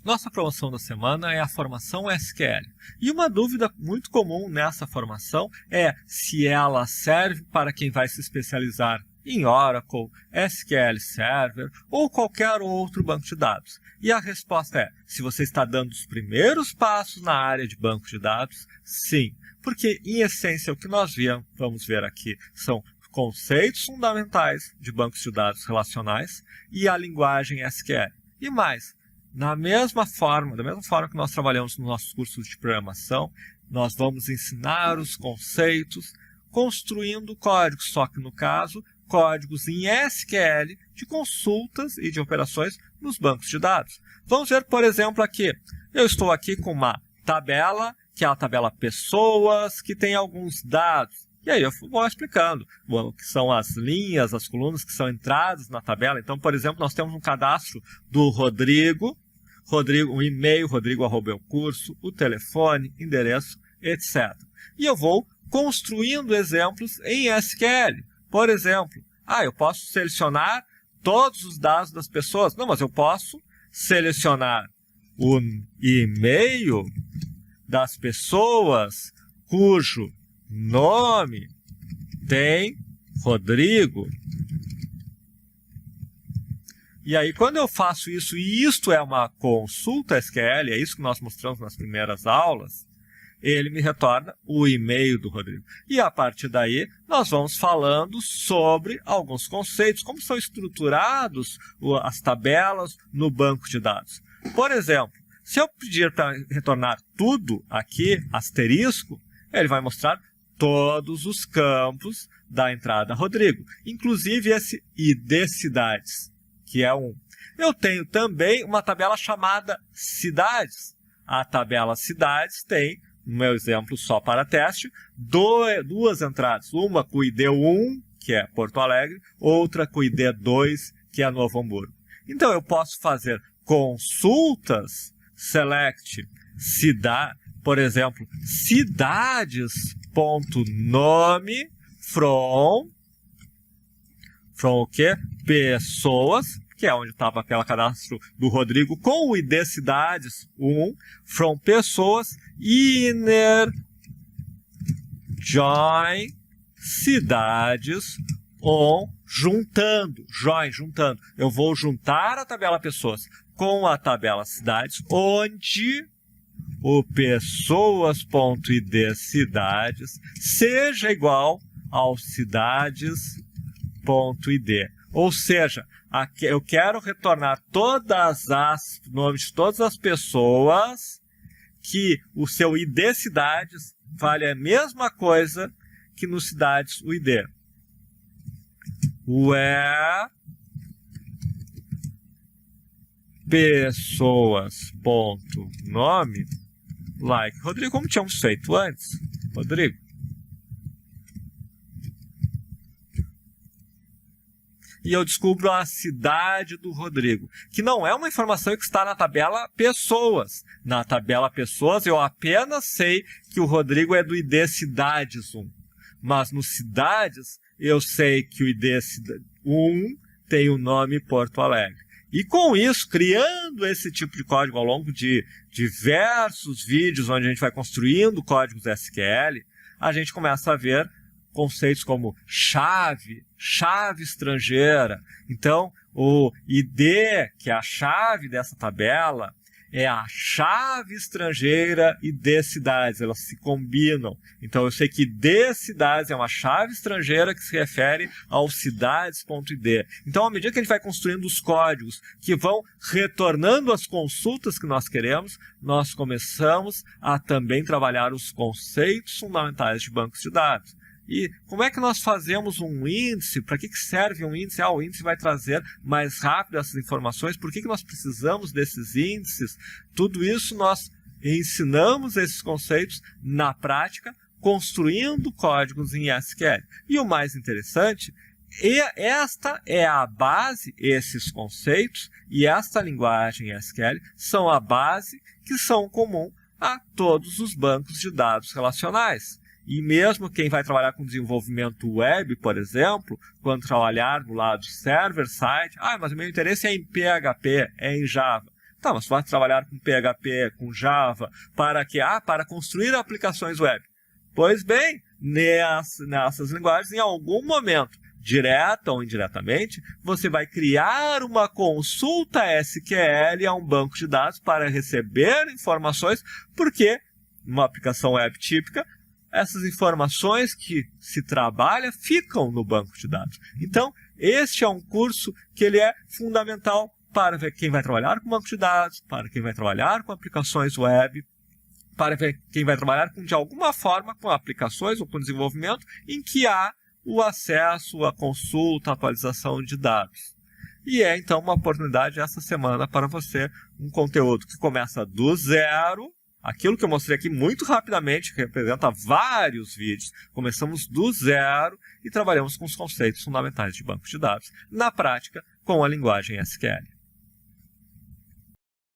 Nossa promoção da semana é a formação SQL. E uma dúvida muito comum nessa formação é se ela serve para quem vai se especializar em Oracle, SQL Server ou qualquer outro banco de dados. E a resposta é, se você está dando os primeiros passos na área de banco de dados, sim. Porque, em essência, o que nós vamos ver aqui são conceitos fundamentais de bancos de dados relacionais e a linguagem SQL. E mais, da mesma forma que nós trabalhamos nos nossos cursos de programação, nós vamos ensinar os conceitos construindo códigos, só que no caso, códigos em SQL de consultas e de operações nos bancos de dados. Vamos ver, por exemplo, aqui. Eu estou aqui com uma tabela, que é a tabela pessoas, que tem alguns dados. E aí eu vou explicando o que são as linhas, as colunas que são entradas na tabela. Então, por exemplo, nós temos um cadastro do Rodrigo, o e-mail, rodrigo@elcurso, o telefone, endereço, etc. E eu vou construindo exemplos em SQL. Por exemplo, eu posso selecionar todos os dados das pessoas. Não, mas eu posso selecionar o e-mail das pessoas cujo nome tem Rodrigo. E aí, quando eu faço isso, e isto é uma consulta SQL, é isso que nós mostramos nas primeiras aulas, ele me retorna o e-mail do Rodrigo. E a partir daí, nós vamos falando sobre alguns conceitos, como são estruturados as tabelas no banco de dados. Por exemplo, se eu pedir para retornar tudo aqui, asterisco, ele vai mostrar todos os campos da entrada Rodrigo, inclusive esse ID cidades, que é um. Eu tenho também uma tabela chamada cidades. A tabela cidades tem, no meu exemplo só para teste, duas entradas. Uma com o ID 1, que é Porto Alegre, outra com o ID 2, que é Novo Hamburgo. Então eu posso fazer consultas, select cidade, por exemplo, cidades.nome from o quê? Pessoas, que é onde estava aquele cadastro do Rodrigo, com o ID cidades 1, from pessoas, inner join cidades on, juntando. Eu vou juntar a tabela pessoas com a tabela cidades, onde o pessoas.id cidades seja igual ao cidades.id. Ou seja, aqui eu quero retornar nomes de todas as pessoas que o seu ID cidades vale a mesma coisa que no cidades o ID. Where pessoas.nome like Rodrigo, como tínhamos feito antes. Rodrigo. E eu descubro a cidade do Rodrigo, que não é uma informação que está na tabela pessoas. Na tabela pessoas eu apenas sei que o Rodrigo é do ID cidades 1. Mas no cidades eu sei que o ID 1 tem o nome Porto Alegre. E com isso, criando esse tipo de código ao longo de diversos vídeos onde a gente vai construindo códigos SQL, a gente começa a ver conceitos como chave estrangeira. Então, o ID, que é a chave dessa tabela, é a chave estrangeira ID cidades, elas se combinam. Então, eu sei que ID cidades é uma chave estrangeira que se refere ao cidades.id. Então, à medida que a gente vai construindo os códigos que vão retornando as consultas que nós queremos, nós começamos a também trabalhar os conceitos fundamentais de bancos de dados. E como é que nós fazemos um índice? Para que serve um índice? O índice vai trazer mais rápido essas informações. Por que nós precisamos desses índices? Tudo isso nós ensinamos esses conceitos na prática, construindo códigos em SQL. E o mais interessante, esta é a base, esses conceitos e esta linguagem SQL são a base que são comum a todos os bancos de dados relacionais. E mesmo quem vai trabalhar com desenvolvimento web, por exemplo, quando trabalhar no lado server-side, mas o meu interesse é em PHP, é em Java. Tá, mas vai trabalhar com PHP, com Java, para quê? Para construir aplicações web. Pois bem, nessas linguagens, em algum momento, direta ou indiretamente, você vai criar uma consulta SQL a um banco de dados para receber informações, porque numa aplicação web típica, essas informações que se trabalha ficam no banco de dados. Então, este é um curso que ele é fundamental para ver quem vai trabalhar com banco de dados, para quem vai trabalhar com aplicações web, para ver quem vai trabalhar de alguma forma com aplicações ou com desenvolvimento em que há o acesso, a consulta, a atualização de dados. E é então uma oportunidade essa semana para você, um conteúdo que começa do zero, aquilo que eu mostrei aqui muito rapidamente, que representa vários vídeos. Começamos do zero e trabalhamos com os conceitos fundamentais de banco de dados, na prática com a linguagem SQL.